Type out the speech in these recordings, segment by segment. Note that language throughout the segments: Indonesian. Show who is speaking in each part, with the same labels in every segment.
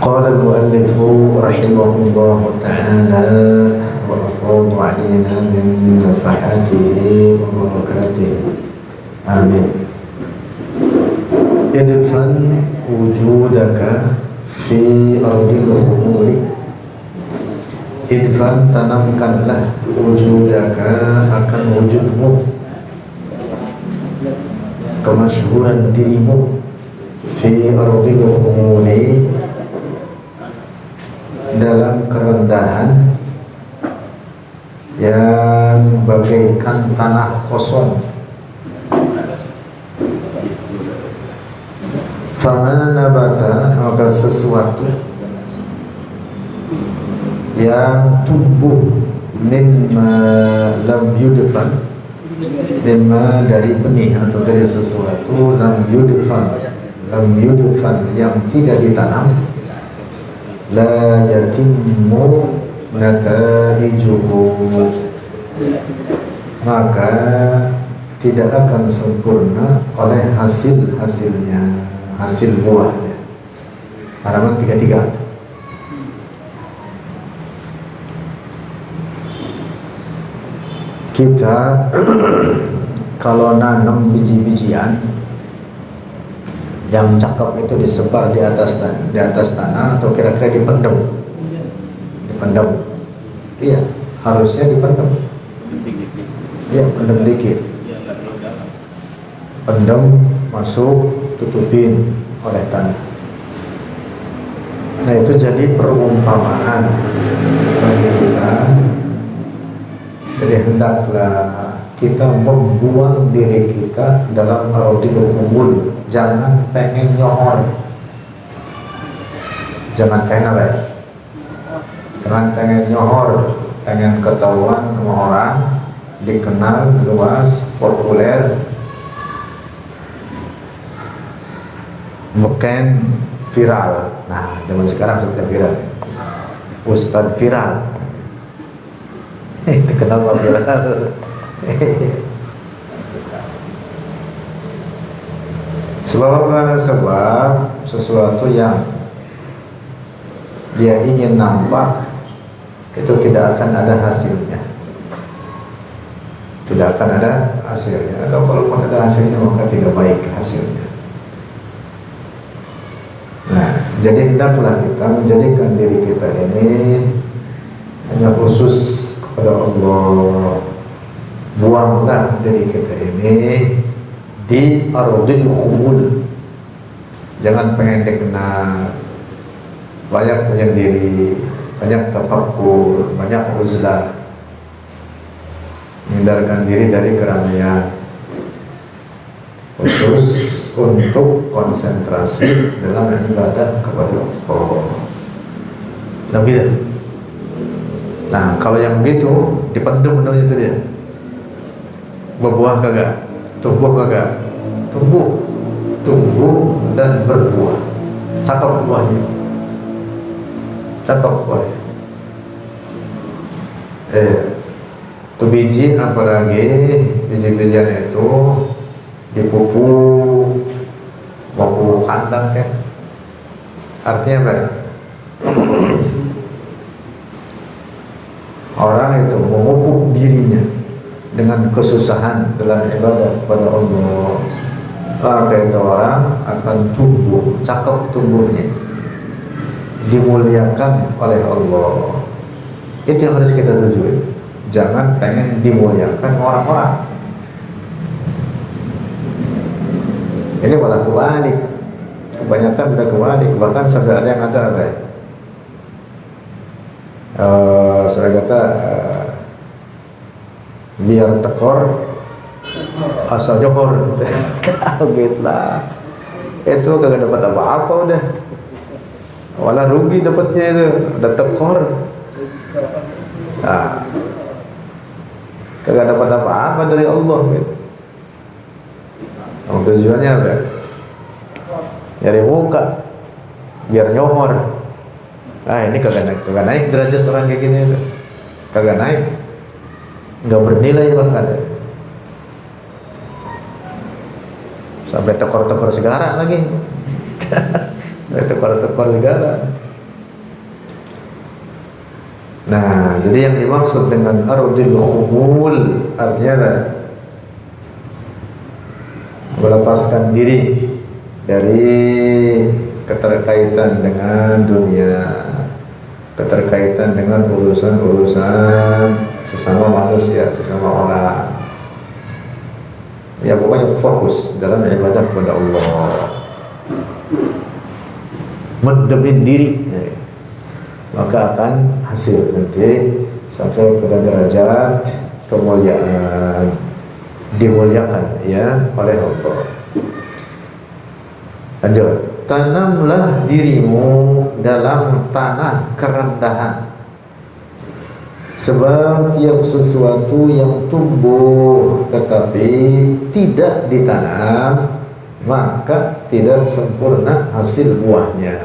Speaker 1: قال المؤلف رحمه الله تعالى وأفاض علينا من نفحاته وبركاته آمين. Idfan wujudaka fi ardil khumuri. Idfan, tanamkanlah wujudaka, akan wujudmu, kemasyhuran dirimu, fi ardil khumuri, dalam kerendahan yang bagaikan tanah kosong. Fama nabata, maka sesuatu yang tumbuh, mimma lam yudfan, mimma dari benih atau dari sesuatu, lam yudfan yang tidak ditanam, la yatimmu nataijuhu, maka tidak akan sempurna oleh hasil-hasilnya, hasil buahnya. Halaman 33. Kita kalau nanam biji-bijian yang cakep itu disebar di atas tanah atau kira-kira dipendem. Iya, harusnya dipendem. Iya, pendem dikit. Pendem, masuk, tutupin oleh tanah. Nah, itu jadi perumpamaan bagi kita. Jadi hendaklah kita membuang diri kita dalam ardil khumul. Jangan pengen nyohor. Jangan pengen apa ya? Jangan pengen nyohor, pengen ketahuan sama orang, dikenal luas, populer, bukan viral. Nah, zaman sekarang sudah viral. Ustadz viral. Itu kenapa viral? Sebab sesuatu yang dia ingin nampak itu tidak akan ada hasilnya. Tidak akan ada hasilnya, atau kalaupun ada hasilnya maka tidak baik hasilnya. Nah, jadi hendaklah kita menjadikan diri kita ini hanya khusus kepada Allah. Buanglah diri kita ini di ardil khumul. Jangan pengen dikenal, banyak menyendiri, banyak tafakkur, banyak uzlah. Menghindarkan diri dari keramaian, khusus untuk konsentrasi dalam ibadah kepada Allah. Nah, gitu. Nah, kalau yang begitu dipendem benar itu dia. Berbuah kagak? Tumbuh kagak? Tumbuh dan berbuah. Cakep buahnya. Itu biji, apalagi biji-bijian itu dipupuk, pupuk kandang kan? Artinya apa? Orang itu memupuk dirinya dengan kesusahan dalam ibadah kepada Allah, maka itu orang akan tumbuh, cakep tumbuhnya, dimuliakan oleh Allah. Itu yang harus kita tuju. Jangan pengen dimuliakan orang-orang. Ini malah kebalik. Kebanyakan udah kebalik. Bahkan sampai ada yang kata apa ya? Saya kata biar tekor asal johor. Gitu lah. Itu kagak dapat apa-apa udah. Walah rugi dapatnya itu. Udah tekor. Nah, kagak dapat apa-apa dari Allah gitu. Tujuannya apa? Nyari muka, biar nyohor. Ini kagak naik derajat orang kayak gini, kagak naik, nggak bernilai bahkan. Sampai tekor-tekor segala lagi, tekor-tekor segala. Nah, jadi yang dimaksud dengan ardil khumul artinya apa? Melepaskan diri dari keterkaitan dengan dunia, keterkaitan dengan urusan-urusan sesama manusia, sesama orang. Ya pokoknya fokus dalam ibadah kepada Allah. Mendemin diri, maka akan hasil nanti sampai pada derajat kemuliaan, dimuliakan ya oleh Allah. Lanjut, tanamlah dirimu dalam tanah kerendahan, sebab tiap sesuatu yang tumbuh tetapi tidak ditanam maka tidak sempurna hasil buahnya.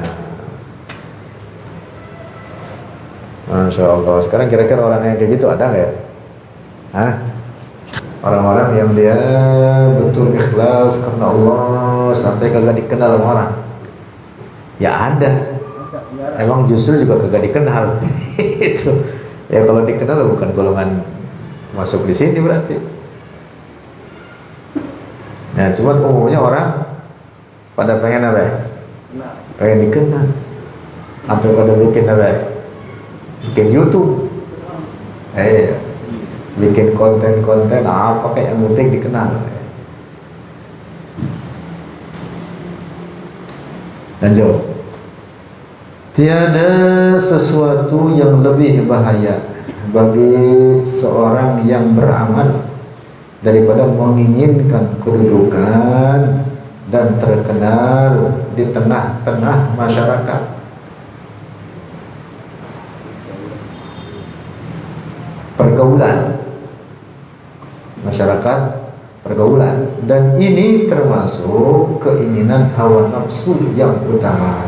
Speaker 1: Masya Allah. Sekarang kira-kira orang yang kayak gitu ada nggak ya? Hah? Orang-orang yang dia betul ikhlas karena Allah sampai kagak dikenal sama orang. Ya ada. Emang justru juga kagak dikenal. Itu. Ya kalau dikenal bukan golongan masuk di sini berarti. Nah, cuman umumnya orang pada pengen apa ya? Pengen dikenal. Sampai pada bikin apa ya? Bikin YouTube, bikin konten-konten apa kayak yang penting dikenal. Lanjut. Tiada sesuatu yang lebih bahaya bagi seorang yang beramal daripada menginginkan kedudukan dan terkenal di tengah-tengah masyarakat. Pergaulan masyarakat, pergaulan, dan ini termasuk keinginan hawa nafsu yang utama.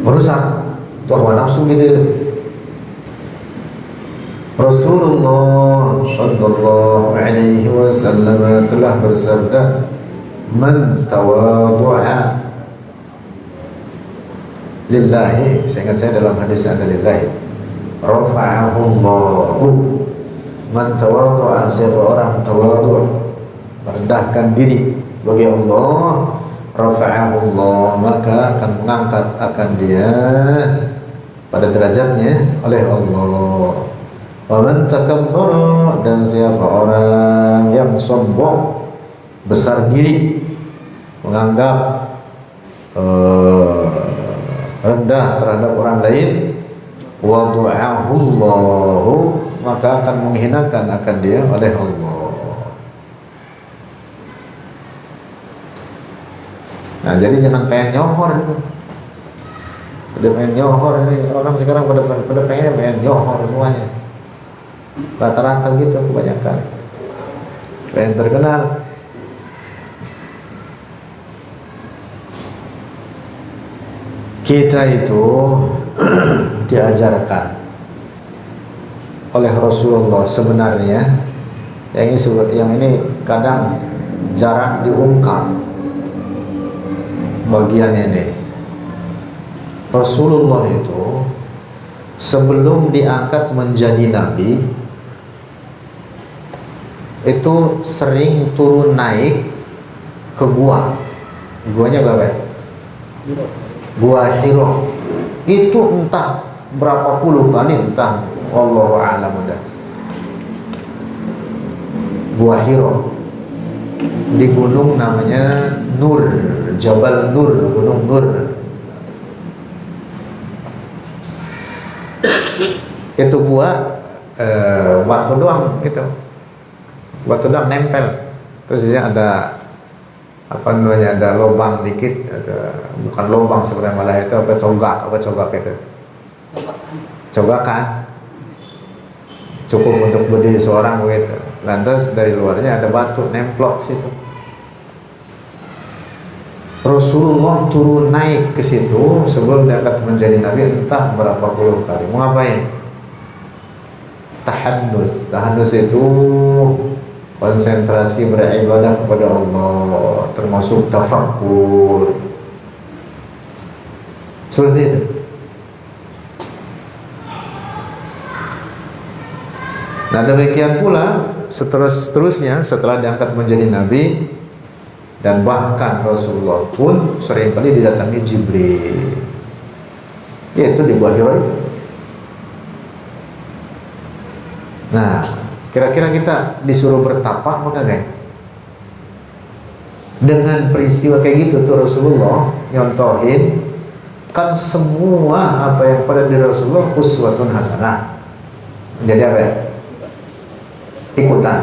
Speaker 1: Merusak itu hawa nafsu gitu. Rasulullah sallallahu alaihi wasallam telah bersabda, "Man tawadhu'a lillahi," saya ingat saya dalam hadis ada lillahi, "rafa'ahu Allahu." Man tawadhu'a, siapa orang tawadhu', merendahkan diri bagi Allah, rafa'ahu Allah, maka akan mengangkat akan dia pada derajatnya oleh Allah. Wa man takabbara, dan siapa orang yang sombong, besar diri, menganggap rendah terhadap orang lain, wa du'ahu Allahu, maka akan menghinakan akan dia oleh Allah. Nah, jadi jangan pengen nyohor itu. Pada pengen nyohor ini orang sekarang pada pengen nyohor semuanya. Rata-rata gitu kebanyakan. Pengen terkenal. Kita itu diajarkan oleh Rasulullah sebenarnya, yang ini kadang jarang diungkap bagian ini. Rasulullah itu sebelum diangkat menjadi nabi itu sering turun naik ke gua. Guanya apa? Gua Hira. Itu entah berapa puluh kali, entah wallahu a'lam dah. Gua Hira di gunung namanya Nur, Jabal Nur, Gunung Nur. Itu gua batu doang gitu. Batu doang nempel. Terus dia ada apa namanya, ada lubang dikit, ada, bukan lubang sebenarnya, malah itu apa cogak itu. Cogakan. Cukup untuk berdiri seorang begitu. Lantas dari luarnya ada batu nemplok situ. Rasulullah turun naik ke situ sebelum diangkat menjadi nabi entah berapa puluh kali. Mau ngapain? Tahannus. Tahannus itu konsentrasi beribadah kepada Allah, termasuk tafakkur. Seperti itu. Nah demikian pula seterusnya setelah diangkat menjadi nabi, dan bahkan Rasulullah pun seringkali didatangi Jibril, yaitu di Gua Hira itu. Nah kira-kira kita disuruh bertapa apa enggak? Dengan peristiwa kayak gitu tuh Rasulullah nyontohin, kan semua apa yang pada diri Rasulullah uswatun hasanah, menjadi apa ya? Ikutan.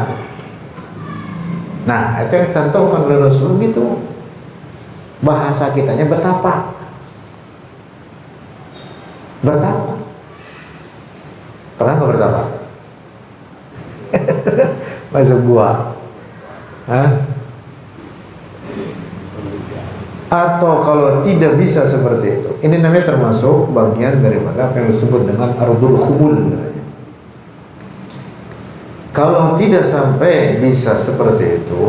Speaker 1: Nah itu yang contohkan oleh Rasulullah gitu. Bahasa kitanya betapa. Bertapa. Pernah nggak bertapa? Masuk gua. Hah? Atau kalau tidak bisa seperti itu, ini namanya termasuk bagian daripada apa yang disebut dengan ardul khumul. Kalau tidak sampai bisa seperti itu,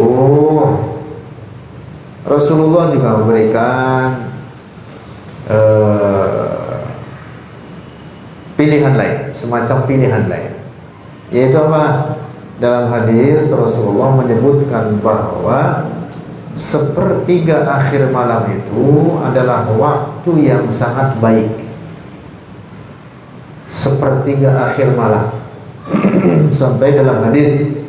Speaker 1: Rasulullah juga memberikan pilihan lain, semacam pilihan lain, yaitu apa? Dalam hadis Rasulullah menyebutkan bahwa sepertiga akhir malam itu adalah waktu yang sangat baik. Sepertiga akhir malam. Sampai dalam hadis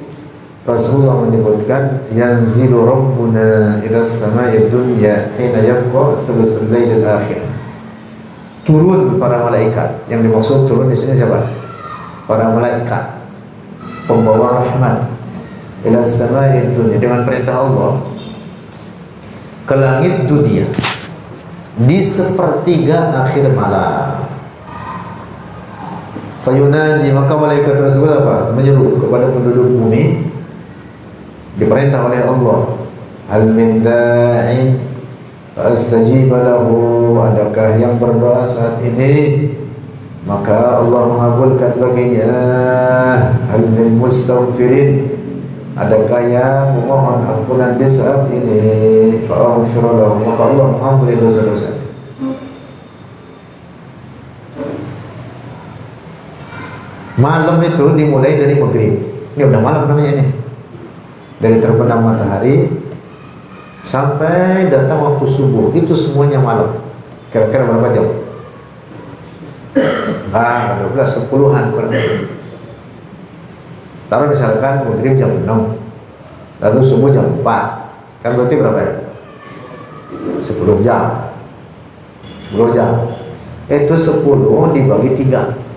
Speaker 1: Rasulullah menyebutkan yanzilu rabbuna ila samai dunya hina yabqa thuluthul lailil akhir. Turun para malaikat. Yang dimaksud turun di sini siapa? Para malaikat pembawa rahmat ila samai dunya, dengan perintah Allah ke langit dunia di sepertiga akhir malam. Fayunadi, maka malaikat tersebut apa? Menyeru kepada penduduk bumi, diperintah oleh Allah, hal min da'in fastajib lahu, adakah yang berdoa saat ini maka Allah mengabulkan baginya. Hal min mustaghfirin, adakah yang memohon ampunan di saat ini, fa'aghfir lahu, maka Allah mengampuni dosa-dosa. Malam itu dimulai dari maghrib. Ini udah malam namanya nih. Dari terbenam matahari sampai datang waktu subuh, itu semuanya malam. Kira-kira berapa jam? 12, 10-an kurang lebih. Taruh misalkan maghrib jam 6, lalu subuh jam 4, kan berarti berapa ya? 10 jam. 10 jam. Itu 10 dibagi 3.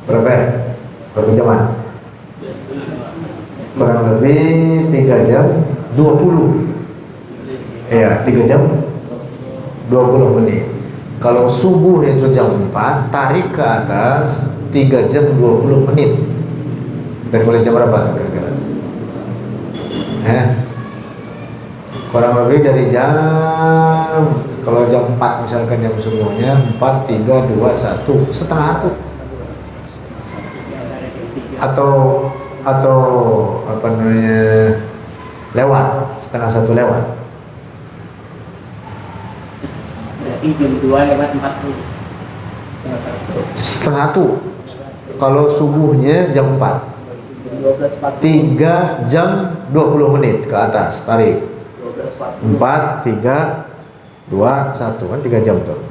Speaker 1: Berapa ya? Berapa jaman? Kurang lebih 3 jam 20. Iya, 3 jam 20 menit. Kalau subuh itu jam 4, tarik ke atas 3 jam 20 menit. Dan mulai jam berapa kira-kira? Kurang lebih dari jam, kalau jam 4 misalkan jam subuhnya 4, 3, 2, 1, setengah 1. Atau apa namanya, lewat, setengah 1 lewat.
Speaker 2: Berarti jam 2 lewat 40.
Speaker 1: Setengah 1. Kalau subuhnya jam 4. 3 jam 20 menit ke atas, tarik 4, 3, 2, 1, kan 3 jam tuh.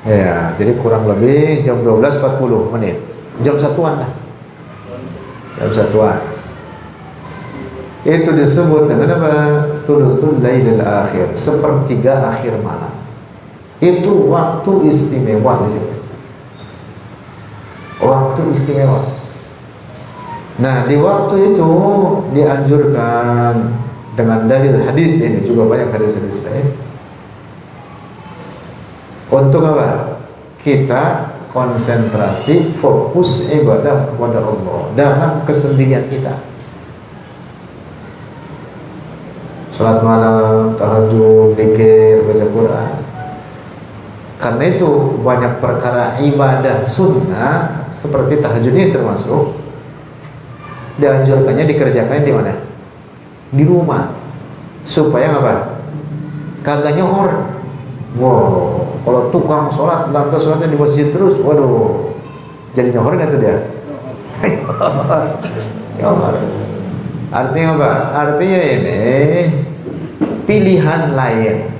Speaker 1: Ya, jadi kurang lebih jam 12.40 menit. Jam 1-an lah. Jam 1-an. Itu disebut dengan apa? Thuluthul lailil akhir, sepertiga akhir malam. Itu waktu istimewa di sini. Waktu istimewa. Nah, di waktu itu dianjurkan dengan dalil hadis ini, juga banyak hadis-hadis lain, untuk apa? Kita konsentrasi, fokus ibadah kepada Allah dalam kesendirian kita. Salat malam, tahajud, zikir, baca Quran. Karena itu banyak perkara ibadah sunnah seperti tahajud ini termasuk dianjurkannya dikerjakan di mana? Di rumah. Supaya apa? Kagak nyohor. Wow. Kalau tukang sholat, lantas sholatnya di masjid terus, waduh, jadi nyohor nggak tuh dia? Nyohor. Artinya apa? Artinya ini pilihan lain.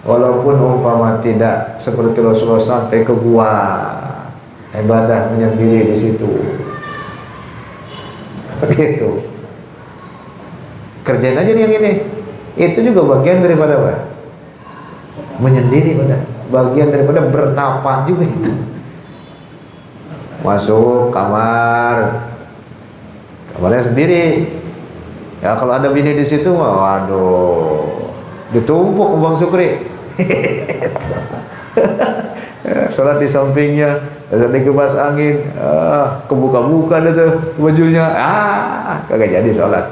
Speaker 1: Walaupun umpama tidak seperti Rasulullah sampai ke gua ibadah menyendiri di situ, begitu. Kerjain aja nih yang ini. Itu juga bagian daripada apa? Menyendiri, pada bagian daripada bertapa juga itu. Masuk kamarnya sendiri. Ya kalau ada bini di situ, waduh, ditumpuk Bang Sukri. Sholat di sampingnya, sampai kipas angin, kebuka-buka itu bajunya, kagak jadi sholat.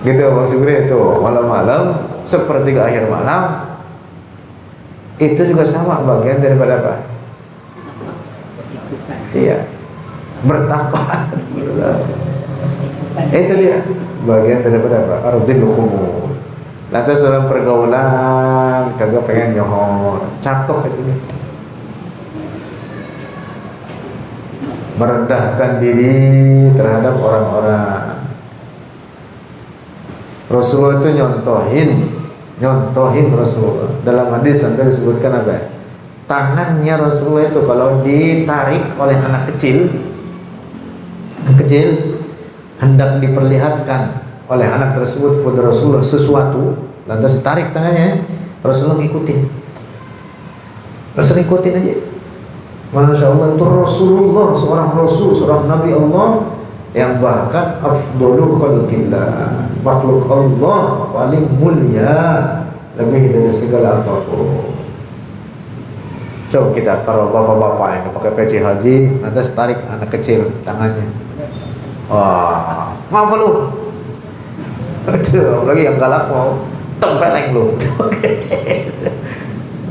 Speaker 1: Gitu Bang Sukri. Itu malam-malam sepertiga akhir malam itu juga sama, bagian daripada apa? Iya, bertapa. Itu dia bagian daripada apa? Ardil khumul. Lantas dalam pergaulan kagak pengen nyohor, cakep itu nih. Merendahkan diri terhadap orang-orang. Rasulullah itu nyontohin Rasulullah. Dalam hadis sampai disebutkan apa? Tangannya Rasulullah itu kalau ditarik oleh anak kecil hendak diperlihatkan oleh anak tersebut kepada Rasulullah sesuatu, lantas tarik tangannya, Rasulullah ngikutin. Rasulullah ngikutin aja. Masya Allah, itu Rasulullah, seorang Rasul, seorang Nabi Allah yang bahkan afdhalu khalqillah, makhluk Allah paling mulia, lebih dari segala apapun. Coba kita kalau bapak-bapak yang pakai peci haji, lantas tarik anak kecil tangannya. Wah, ngapa lu? Itu lagi yang galak mau tempeleng lu.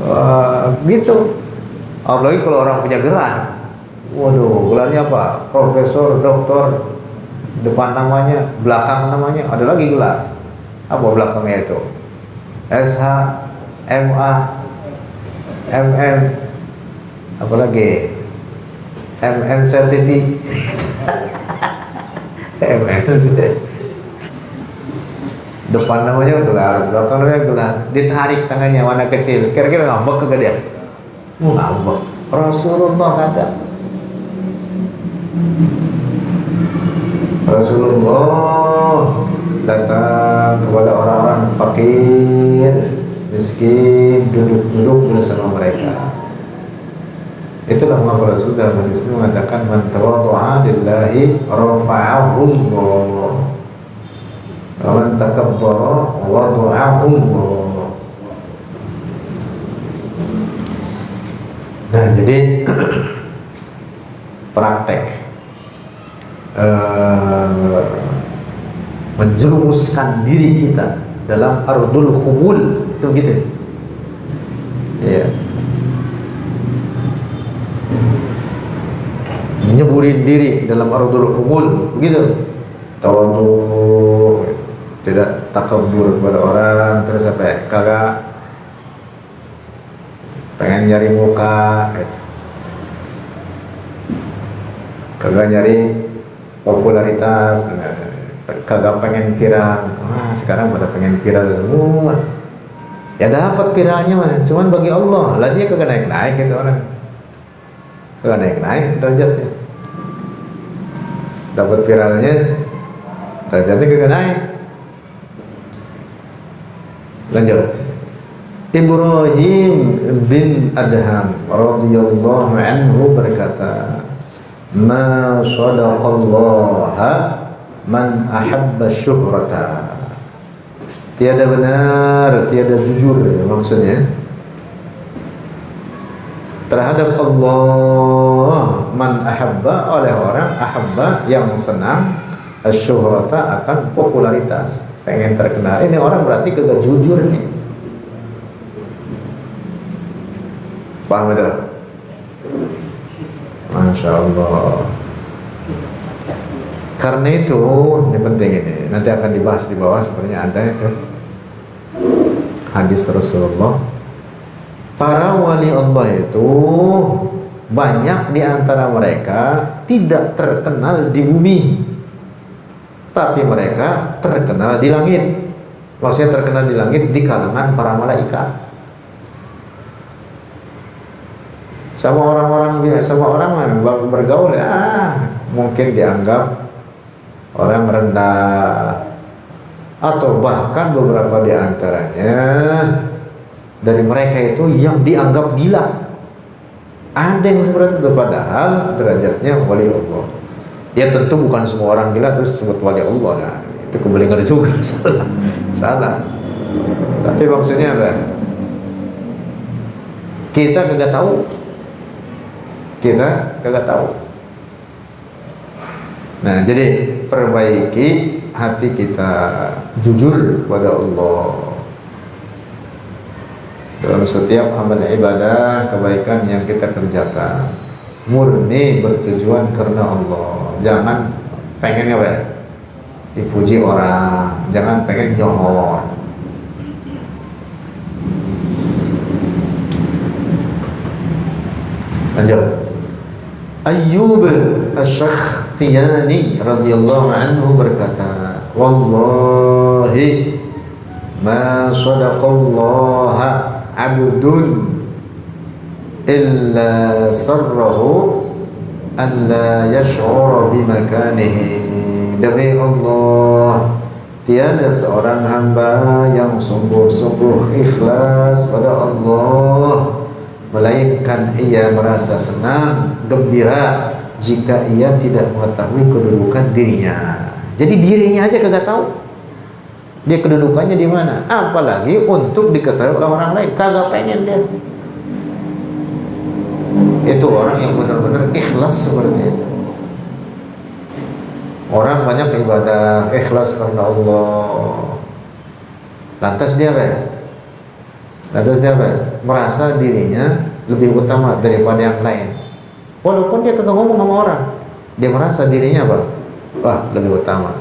Speaker 1: Wah, gitu. Apalagi kalau orang punya gelar. Waduh, gelarnya apa? Profesor, doktor, depan namanya, belakang namanya, ada lagi gelar. Apa belakangnya itu? SH, MA, MM, apalagi MN certificate. MN depan namanya gelar, belakang namanya gelar. Ditarik tangannya mana kecil, kira-kira ngambek kagak dia? Ngambek. Rasulullah kata, Rasulullah datang kepada orang-orang fakir, miskin, duduk bersama mereka. Itulah mengapa Rasul dalam hadis ini mengatakan man tawaddu'a lillahi rafa'ahu Allah wa man takabbara wada'ahu Allah. Nah, jadi praktek menjerumuskan diri kita dalam ardul khumul itu gitu. Ya. Menyeburin diri dalam ardul khumul begitu. Tawadhu, tidak takabur kepada orang, terus apa ya? Kagak pengen nyari muka gitu. Kagak nyari popularitas, kagak pengen viral. Sekarang pada pengen viral semua. Ya dapat viralnya mah, cuman bagi Allah lah, dia kagak naik-naik gitu orang. Kagak naik-naik derajatnya. Dapat viralnya, derajatnya kagak naik. Lanjut. Ibrahim bin Adham radhiyallahu anhu berkata, "Ma shadaqallaha man ahabba syuhrata." Tiada benar, tiada jujur maksudnya terhadap Allah man ahabba, oleh orang ahabba yang senang asyuhrata akan popularitas, pengen terkenal. Ini orang berarti kagak jujur nih. Paham itu? Masya Allah. Karena itu, ini penting ini, nanti akan dibahas di bawah sebenarnya ada itu. hadis Rasulullah, para wali Allah itu banyak di antara mereka tidak terkenal di bumi, tapi mereka terkenal di langit. Maksudnya terkenal di langit di kalangan para malaikat. Sama orang-orang biasa, sama orang bergaul mungkin dianggap orang rendah, atau bahkan beberapa di antaranya dari mereka itu yang dianggap gila. Ada yang seperti itu, padahal derajatnya wali Allah. Ya tentu bukan semua orang gila terus disebut wali Allah. Nah, itu kebelingan juga. Salah. Tapi maksudnya apa? Kita kagak tahu. Nah, jadi perbaiki hati kita, jujur kepada Allah dalam setiap amal ibadah, kebaikan yang kita kerjakan, murni bertujuan karena Allah. Jangan pengennya dipuji orang, jangan pengen nyongor. Lanjut. Ayyub Asy-Sakhtiyani radhiyallahu anhu berkata, wallahi ma sadaqallaha 'abdun illa sarrahu an la yash'ura bimakanihi. Demi Allah, tiada seorang hamba yang sungguh-sungguh ikhlas pada Allah melainkan ia merasa senang, gembira jika ia tidak mengetahui kedudukan dirinya. Jadi dirinya aja kagak tahu dia kedudukannya di mana, apalagi untuk diketahui oleh orang lain. Kagak pengen dia. Itu orang yang benar-benar ikhlas seperti itu. Orang banyak ibadah ikhlas karena Allah, lantas dia merasa dirinya lebih utama daripada yang lain. Walaupun dia kagak ngomong sama orang, dia merasa dirinya lebih utama.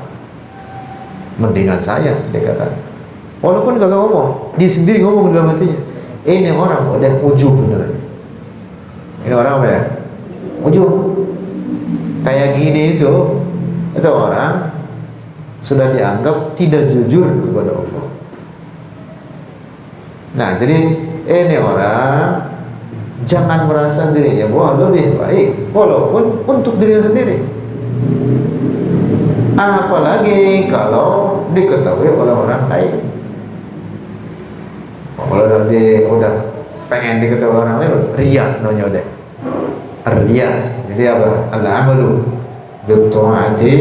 Speaker 1: Mendingan saya, dia kata. Walaupun kagak ngomong, dia sendiri ngomong dalam hatinya. Ini orang udah ujub namanya. Ini orang apa ya? Ujub. Kayak gini itu, ada orang sudah dianggap tidak jujur kepada Allah. Nah, jadi ini orang jangan merasa dirinya lebih baik, walaupun untuk dirinya sendiri. Apalagi kalau diketahui oleh orang lain. Kalau dia udah pengen diketahui oleh orang lain, riya namanya udah. Riya. Jadi apa? Al-amalu bi-ta'ati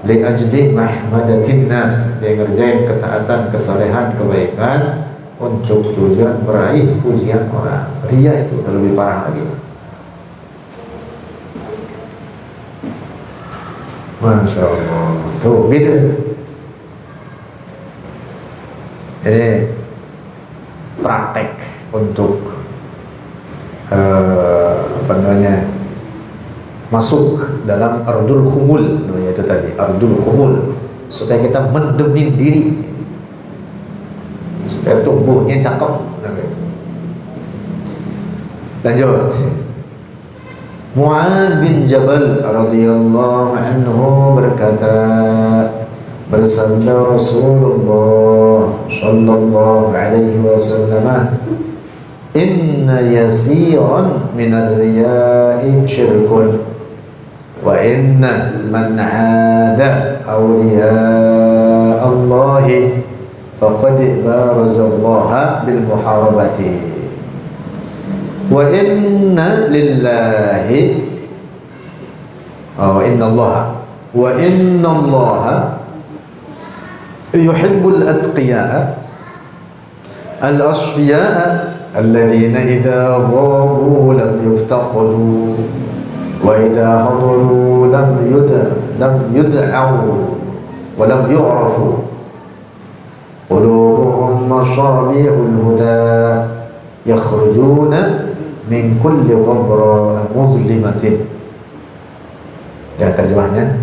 Speaker 1: li ajli mahmadatin nas. Dia ngerjain ketaatan, kesalehan, kebaikan untuk tujuan meraih pujian orang. Riya itu udah lebih parah lagi. Masya Allah. Tuh gitu. Ini praktek untuk masuk dalam ardul khumul, namanya itu tadi, ardul khumul, supaya kita mendemin diri, supaya tubuhnya cakep. Lanjut. Mu'adz bin Jabal radhiyallahu anhu berkata, bersabda Rasulullah sallallahu alaihi wasallam, inna yasiran min ar-riya'i syirkun wa inna man 'ada awliya Allah faqad barazallaha bil muharabati wa inna lillahi wa inna Allah yuhibbul atqiya'a al-asfiya'a alladhina idha ghabu lam yuftaqadu wa idha hadaru lam yud'au wa lam yu'rafu qulubuhum masabi'ul huda yakhrujuna min kulli ghabra muzlimatin. Ya, terjemahnya,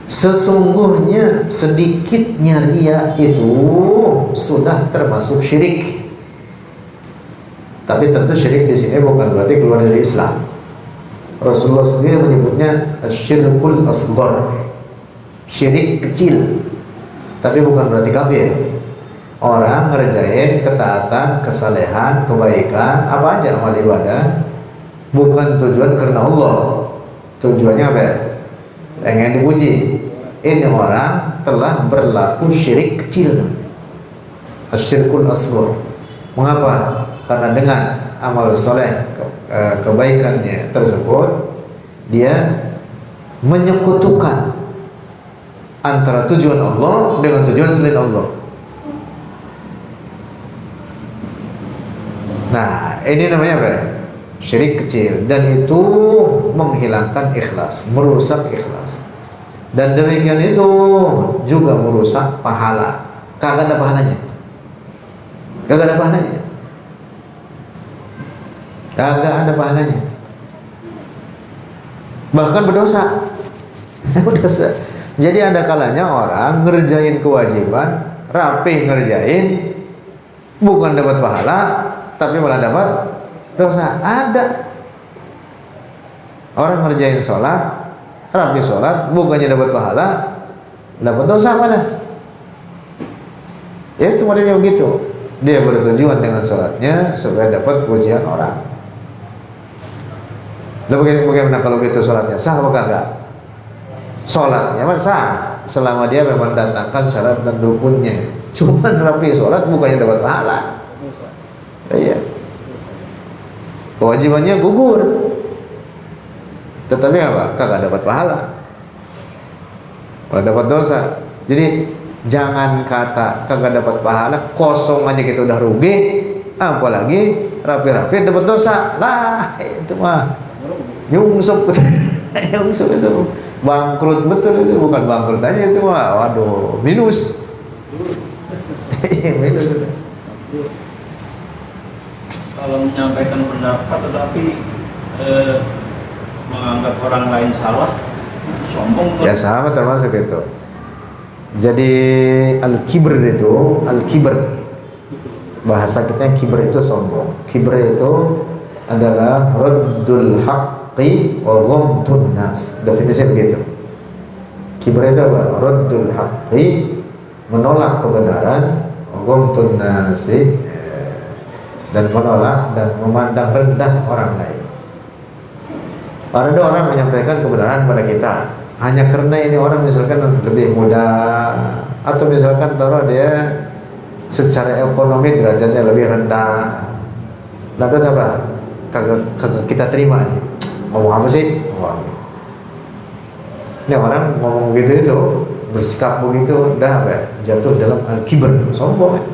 Speaker 1: Sesungguhnya sedikitnya riya itu sudah termasuk syirik. Tapi tentu syirik di sini bukan berarti keluar dari Islam. Rasulullah sendiri menyebutnya syirkul asghar, syirik kecil. Tapi bukan berarti kafir. Orang ngerjain ketaatan, kesalehan, kebaikan, apa aja amal ibadah, bukan tujuan karena Allah. Tujuannya apa? Pengen dipuji. Ini orang telah berlaku syirik kecil, asyirkul asghar. Mengapa? Karena dengan amal soleh, kebaikannya tersebut, dia menyekutukan antara tujuan Allah dengan tujuan selain Allah. Nah, ini namanya apa? Syirik kecil, dan itu menghilangkan ikhlas, merusak ikhlas. Dan demikian itu juga merusak pahala. Kagak ada pahalanya. Kagak ada pahalanya. Kagak ada pahalanya. Bahkan berdosa. Berdosa. Jadi ada kalanya orang ngerjain kewajiban, rapi ngerjain, bukan dapat pahala, tapi malah dapat dosa. Ada orang ngerjain sholat, rapi sholat, bukannya dapat pahala, dapat dosa malah. Itu modelnya begitu. Dia bertujuan dengan sholatnya supaya dapat pujian orang. Lalu bagaimana kalau gitu sholatnya? Sah apa enggak? Sholatnya mah sah selama dia memang datangkan syarat dan rukunnya. Cuman rapi sholat bukannya dapat pahala. Iya. Kewajibannya gugur. Tetapi apa? Kagak dapat pahala. Malah dapat dosa. Jadi jangan kata kagak dapat pahala, kosong aja kita udah rugi, apalagi rapi-rapi dapat dosa. Lah, itu mah nyungsep. Nyungsep itu bangkrut betul, itu bukan bangkrut aja itu mah. Waduh, minus. Minus itu.
Speaker 3: Kalau menyampaikan pendapat tetapi menganggap orang lain salah, sombong.
Speaker 1: Ya sama termasuk itu. Jadi al-kibr itu, al-kibr bahasa kita kibr itu sombong. Kibr itu adalah raddul haqqi wa ghamtun nas. Definisi begitu. Kibr itu apa? Raddul haqqi, menolak kebenaran, wa ghamtun nasi, dan menolak dan memandang rendah orang lain. Ada orang menyampaikan kebenaran pada kita hanya karena ini orang misalkan lebih muda, atau misalkan taruh dia secara ekonomi derajatnya lebih rendah. Lantas apa? Kagak kita terima nih. Ngomong apa sih? Ini orang ngomong gitu itu, bersikap begitu, dah apa ya? Jatuh dalam al-kibr, sombong ya.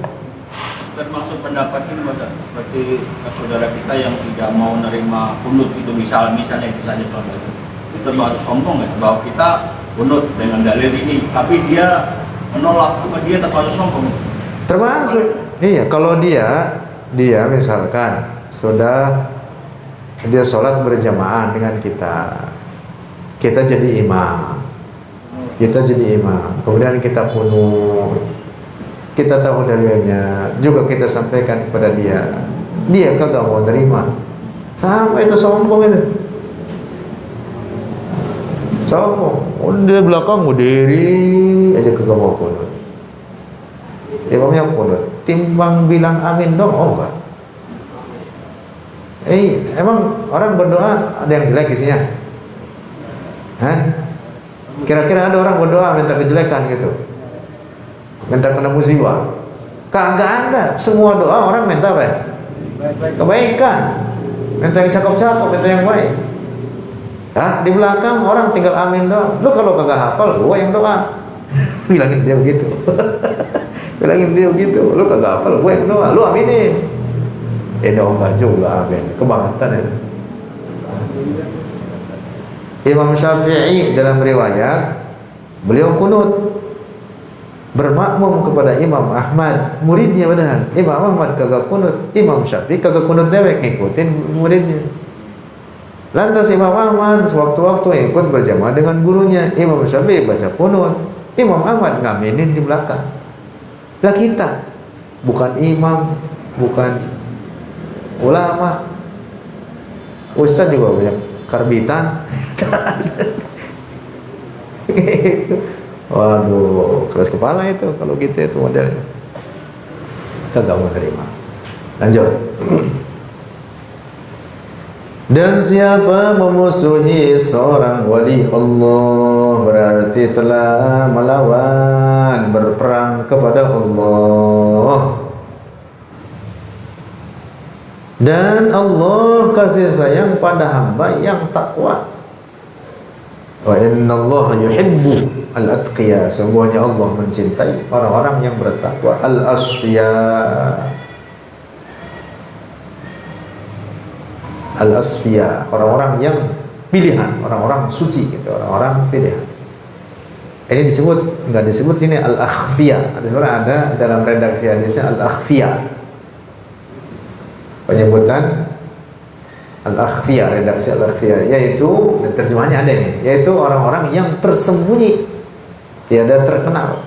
Speaker 3: Termasuk pendapat ini Mas, seperti saudara kita yang tidak mau nerima kunut itu, misalnya itu saja contohnya. Itu termasuk sombong ya, bahwa kita kunut dengan dalil ini, tapi dia menolak, apa dia termasuk sombong?
Speaker 1: Termasuk. Iya, kalau dia misalkan sudah dia sholat berjamaah dengan kita jadi imam, kemudian kita kunut, kita tahu dalilnya, juga kita sampaikan kepada dia kagak mau terima, sampai itu sombong itu. Sombong, di belakang diri aja kagak mau kunut. Imamnya kunut, timbang bilang amin dong, oh enggak. Emang orang berdoa ada yang jelek isinya? Hah? Kira-kira ada orang berdoa minta kejelekan gitu? Minta kena musibah? Kagak ada. Semua doa orang minta apa ya? Kebaikan. Minta yang cakep-cakep, minta yang baik. Di belakang orang tinggal amin doang. Lu kalau kagak hafal, gua yang doa. Bilangin dia begitu. Lu kagak hafal, gua yang doa. Lu aminin. Dong enggak juga amin. Kebangetan itu. Imam Syafi'i dalam riwayat, beliau kunut bermakmum kepada Imam Ahmad, muridnya padahal. Imam Ahmad kagak kunut, Imam Syafi'i kagak kunut dewek, ngikutin muridnya. Lantas Imam Ahmad sewaktu-waktu ikut berjamaah dengan gurunya. Imam Syafi'i baca qunut, Imam Ahmad ngaminin di belakang. Lah kita bukan imam, bukan ulama, ustaz juga banyak karbitan. Gitu. Waduh, keras kepala itu kalau gitu itu modelnya. Kita nggak mau terima. Lanjut. Dan siapa memusuhi seorang wali Allah berarti telah melawan, berperang kepada Allah. Dan Allah kasih sayang pada hamba yang takwa. Wa innallaha yuhibbu al-atqiya. Sungguhnya Allah mencintai orang-orang yang bertakwa, al-asfiya. Al-asfiya, orang-orang yang pilihan, orang-orang suci gitu, orang-orang pilihan. Ini disebut, enggak disebut sini al-akhfiya. Sebenarnya ada dalam redaksi hadisnya al-akhfiya. Penyebutan al-akhfiya, redaksi al-akhfiya, yaitu terjemahannya ada nih, yaitu orang-orang yang tersembunyi, tiada terkenal.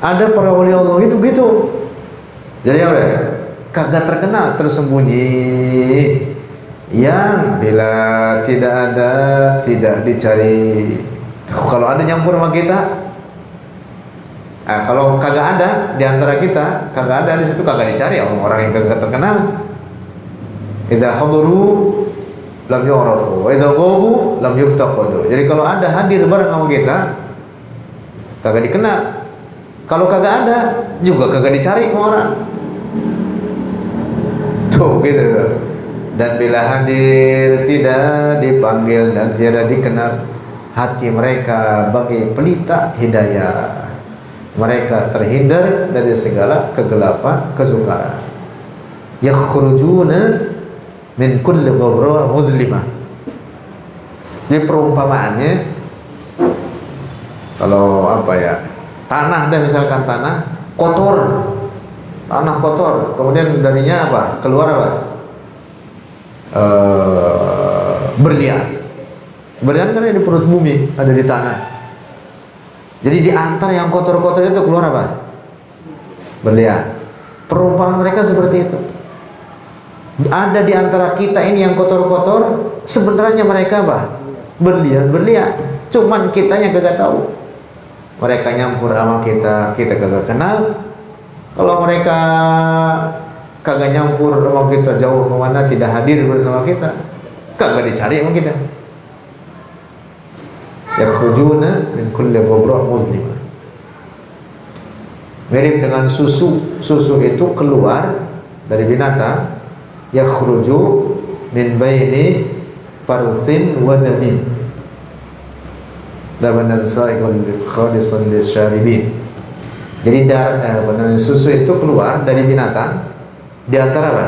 Speaker 1: Ada para wali Allah gitu. Jadi apa ya? Kagak terkenal, tersembunyi, yang bila tidak ada, tidak dicari. Kalau ada nyampur sama kita, kalau kagak ada di antara kita, kagak ada di situ, kagak dicari orang yang kagak terkenal. Idza haduru lam yu'rafu wa idza ghabu lam yuftaqadu. Jadi kalau ada hadir bareng sama kita, kagak dikenal. Kalau kagak ada juga kagak dicari sama orang. Gitu. Dan bila hadir tidak dipanggil dan tiada dikenal, hati mereka bagi pelita hidayah. Mereka terhindar dari segala kegelapan, kesukaran. Yakhrujuna min kulli ghabra mudlimah. Jadi perumpamaannya, kalau apa ya, tanah dan misalkan tanah kotor, kemudian darinya apa? Keluar apa? Berlian. Berlian kan ada di perut bumi, ada di tanah. Jadi di antara yang kotor-kotor itu keluar apa? Berlian. Perumpamaan mereka seperti itu. Ada di antara kita ini yang kotor-kotor, sebenarnya mereka apa? Berlian. Cuman kitanya kagak tahu. Mereka nyampur sama kita, kita kagak kenal. Kalau mereka kagak nyampur sama kita, jauh kemana, tidak hadir bersama kita, kagak dicari sama kita. Yakhrujuna min kulli ghabra muzlimah. Mirip dengan susu. Susu itu keluar dari binatang. Yakhruju min baini farthin wa damin. Labanan sa'iqun khalisun lisyaribin. Jadi susu itu keluar dari binatang di antara apa?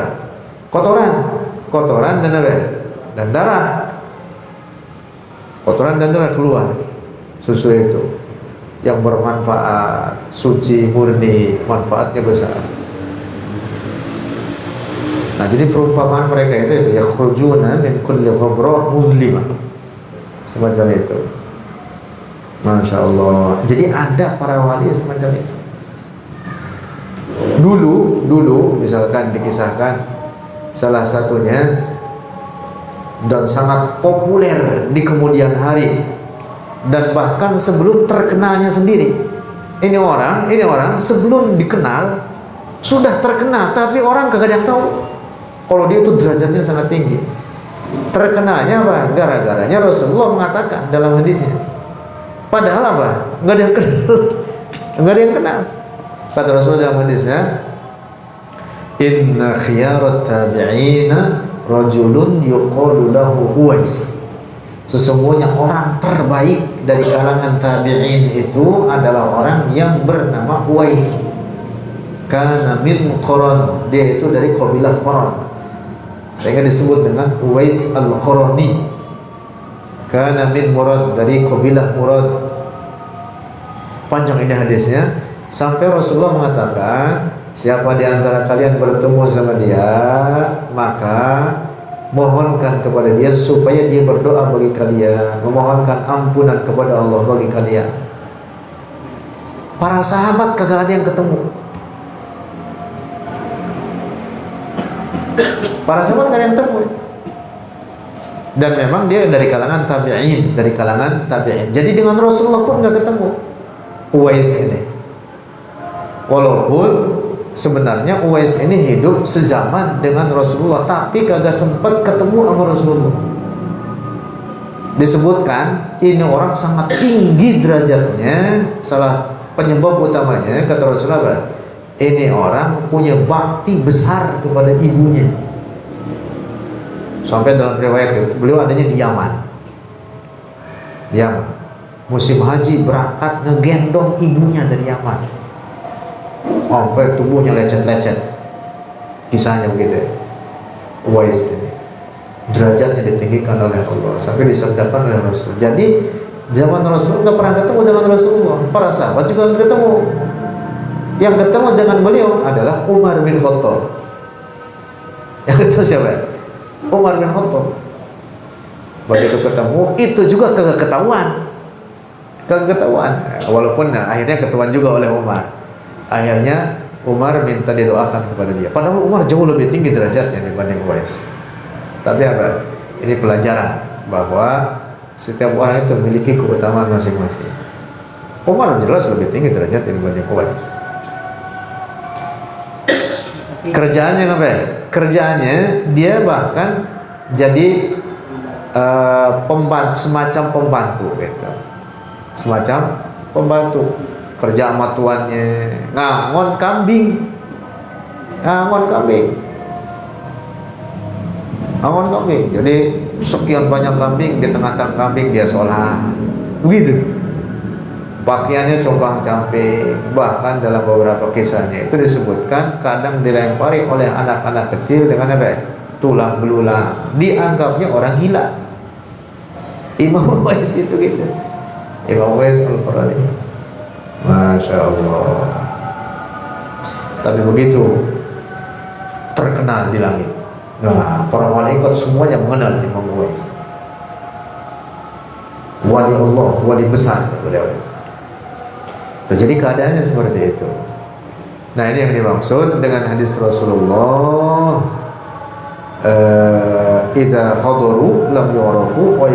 Speaker 1: Kotoran dan apa? Dan darah. Kotoran dan darah keluar. Susu itu yang bermanfaat, suci, murni, manfaatnya besar. Nah, jadi perumpamaan mereka itu yakhrujuna min kulli ghabra muzlimah. Semacam itu. Masya Allah. Jadi ada para wali semacam itu. Dulu misalkan dikisahkan salah satunya dan sangat populer di kemudian hari dan bahkan sebelum terkenalnya sendiri. Ini orang sebelum dikenal sudah terkenal, tapi orang kagak ada yang tahu kalau dia itu derajatnya sangat tinggi. Terkenalnya apa? Gara-garanya Rasulullah mengatakan dalam hadisnya. Padahal apa? Enggak ada yang kenal. Enggak ada yang kenal. Kata Rasulullah dalam hadisnya, inna khiyarat tabi'ina rajulun yuqalu lahu Uwais. Sesungguhnya orang terbaik dari kalangan tabi'in itu adalah orang yang bernama Uwais. Kana min Quran, dia itu dari kabilah Quran, sehingga disebut dengan Uwais al-Qurani. Kana min Murad, dari kabilah Murad. Panjang ini hadisnya. Sampai Rasulullah mengatakan, siapa di antara kalian bertemu sama dia, maka mohonkan kepada dia supaya dia berdoa bagi kalian, memohonkan ampunan kepada Allah bagi kalian. Para sahabat kagak ada yang ketemu. Para sahabat kagak ada yang ketemu. Dan memang dia dari kalangan tabi'in, dari kalangan tabi'in. Jadi dengan Rasulullah pun nggak ketemu Uwais ini. Walaupun sebenarnya Uwais ini hidup sezaman dengan Rasulullah, tapi kagak sempat ketemu sama Rasulullah. Disebutkan ini orang sangat tinggi derajatnya. Salah penyebab utamanya kata Rasulullah, ini orang punya bakti besar kepada ibunya. Sampai dalam riwayat itu beliau adanya di Yaman. Yaman. Musim haji berangkat ngegendong ibunya dari Yaman. Sampai tubuhnya lecet-lecet. Kisahnya begitu. Uwais ini. Derajatnya ditinggikan oleh Allah sampai disabdakan oleh Rasul. Jadi zaman Rasul nggak pernah ketemu dengan Rasulullah. Para sahabat juga nggak ketemu. Yang ketemu dengan beliau adalah Umar bin Khattab. Yang ketemu siapa? Umar bin Khattab. Begitu ketemu, itu juga kagak ketahuan. Walaupun akhirnya ketahuan juga oleh Umar. Akhirnya Umar minta didoakan kepada dia. Padahal Umar jauh lebih tinggi derajatnya dibanding Uwais. Tapi apa? Ini pelajaran bahwa setiap orang itu memiliki keutamaan masing-masing. Umar jelas lebih tinggi derajatnya dibanding Uwais. Kerjaannya apa? Kerjaannya dia bahkan jadi semacam pembantu gitu. Semacam pembantu. Kerja sama tuannya, ngangon kambing. Jadi sekian banyak kambing, di tengah-tengah kambing dia sholat. Begitu. Pakaiannya compang-camping. Bahkan dalam beberapa kisahnya itu disebutkan kadang dilempari oleh anak-anak kecil dengan apa? Tulang belulang. Dianggapnya orang gila. Imam Uwais itu gitu. Imam Uwais Al-Qarni. Masya Allah. Tapi begitu terkenal di langit. Nah, para malaikat semuanya mengenal Imam Uwais. Wali Allah, wali besar beliau. Jadi keadaannya seperti itu. Nah, ini yang dimaksud dengan hadis Rasulullah, idza hadaru lam yu'rafu wa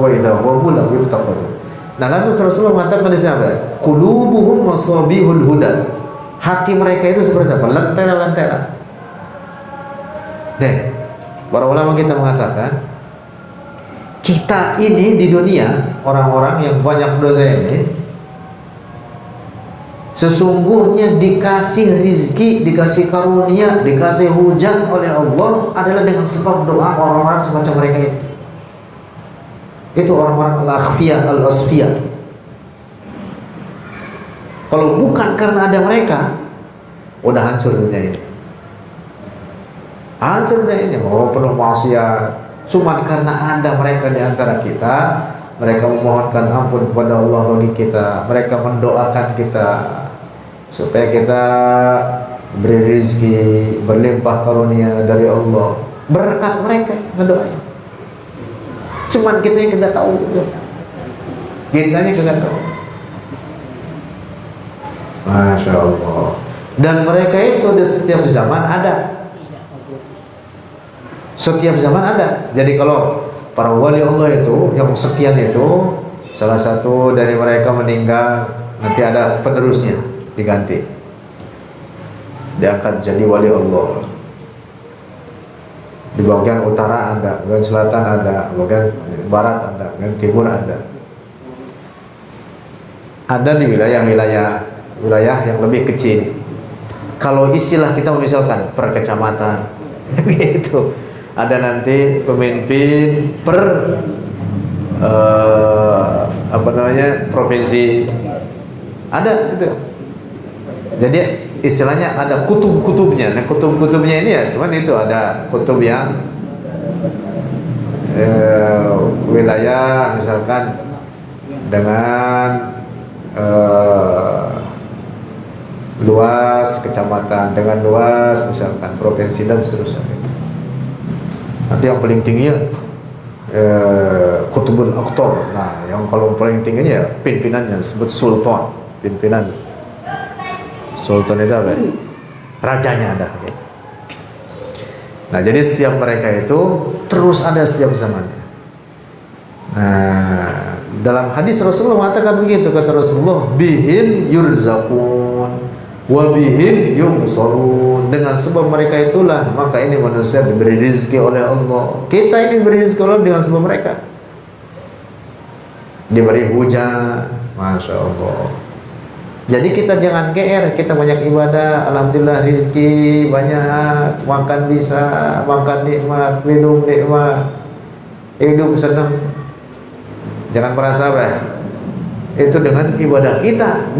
Speaker 1: idza ghabu lam yuftaqadu. Nah, lantas Rasulullah mengatakan di sana, qulubuhum masabihul huda. Hati mereka itu seperti apa? Lentera-lentera. Nih, para ulama kita mengatakan, kita ini di dunia, orang-orang yang banyak dosa ini, sesungguhnya dikasih rizki, dikasih karunia, dikasih hujan oleh Allah adalah dengan sebab doa orang-orang semacam mereka itu. Itu orang-orang al-akhfiyah, al-asfiyah. Kalau bukan karena ada mereka, udah hancur dunia ini. Hancur dunia ini, mau penuh maksiat. Cuman karena ada mereka di antara kita, mereka memohonkan ampun kepada Allah bagi kita, mereka mendoakan kita supaya kita beri rezeki, berlimpah karunia dari Allah. Berkat mereka ngedoain. Cuman kita yang tidak tahu gitu. Kitanya tidak tahu. Masya Allah. Dan mereka itu di setiap zaman ada. Setiap zaman ada. Jadi kalau para wali Allah itu yang sekian itu, salah satu dari mereka meninggal, nanti ada penerusnya diganti, diangkat jadi wali Allah. Di bagian utara ada, bagian selatan ada, bagian barat ada, bagian timur ada. Ada di wilayah yang lebih kecil. Kalau istilah kita misalkan per kecamatan, gitu. Ada nanti pemimpin per provinsi. Ada gitu. Jadi istilahnya ada kutub-kutubnya. Nah, kutub-kutubnya ini ya cuman itu ada kutub yang wilayah misalkan dengan luas kecamatan, dengan luas misalkan provinsi dan seterusnya. Nanti yang paling tinggi ya Qutbul Aqtab. Nah, yang kalau paling tingginya ya pimpinannya disebut sultan. Pimpinan sultan itu apa? Rajanya ada gitu. Nah, jadi setiap mereka itu terus ada setiap zamannya. Nah, dalam hadis Rasulullah mengatakan begitu, kata Rasulullah, bihim yurzaqun wa bihim yumsarun. Dengan sebab mereka itulah maka ini manusia diberi rezeki oleh Allah. Kita ini diberi rezeki oleh Allah dengan sebab mereka. Diberi hujan, Masya Allah. Jadi kita jangan GR, kita banyak ibadah, alhamdulillah rezeki banyak, makan bisa, makan nikmat, minum nikmat, hidup senang. Jangan merasa apa? Itu dengan ibadah kita.